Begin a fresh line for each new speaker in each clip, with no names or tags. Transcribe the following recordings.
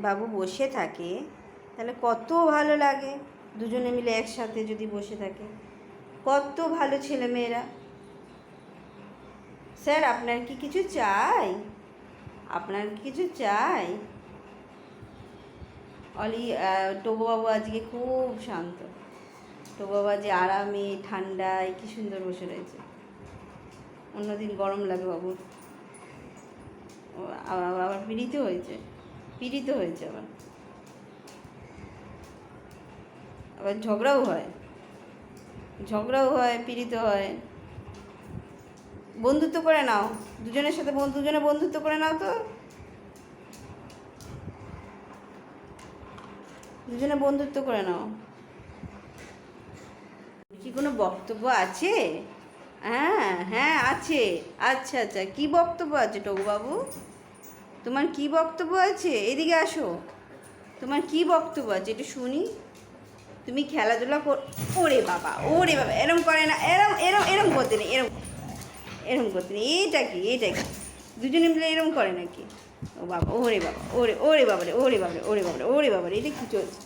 বাবু বসে থাকে তাহলে কত ভালো লাগে। দুজনে মিলে একসাথে যদি বসে থাকে কত ভালো ছেলেমেয়েরা। স্যার আপনার কি কিছু চাই? আপনার কি কিছু চাই? অলি টোবোবাবু আজকে খুব শান্ত। টোবোবাবু যে আরামে ঠান্ডায় কি সুন্দর বসে রয়েছে। অন্যদিন গরম লাগে বাবুর। আবার পীড়িত হয়েছে, পীড়িত হয়েছে আবার আবার ঝগড়াও হয়, ঝগড়াও হয়, পীড়িত হয়। বন্ধুত্ব করে নাও, দুজনের সাথে দুজনে বন্ধুত্ব করে নাও তো, দুজনে বন্ধুত্ব করে নাও। কি কোনো বক্তব্য আছে? হ্যাঁ হ্যাঁ আছে। আচ্ছা আচ্ছা, কী বক্তব্য আছে টুকুবাবু? তোমার কি বক্তব্য আছে? এদিকে আসো। তোমার কি বক্তব্য আছে একটু শুনি। তুমি খেলাধুলা ওরে বাবা, ওরে বাবা, এরম করে না, এরম এরম এরম করতে নেই, এরম এরম করতে নেই। এটা কি, এটা কি দুজনে মিলে এরম করে নাকি? ও বাবা, ওরে বাবা, ওরে ওরে বাবারে, ওরে বাবারে, ওরে বাবারে, ওরে বাবারে, এটা কি চলছে?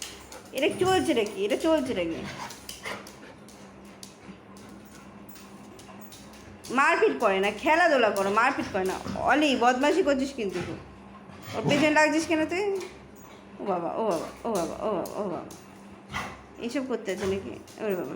এটা চলছে নাকি? এটা চলছে নাকি? মারপিট করে না, খেলাধুলা করো, মারপিট করে না। অলি বদমাশি করছিস কিন্তু তুই। ওর পেছনে লাগছিস কেন তুই? ও বাবা, ও বাবা, ও বাবা, ও বাবা, ও বাবা, এইসব করতে আছে নাকি? ওরে বাবা।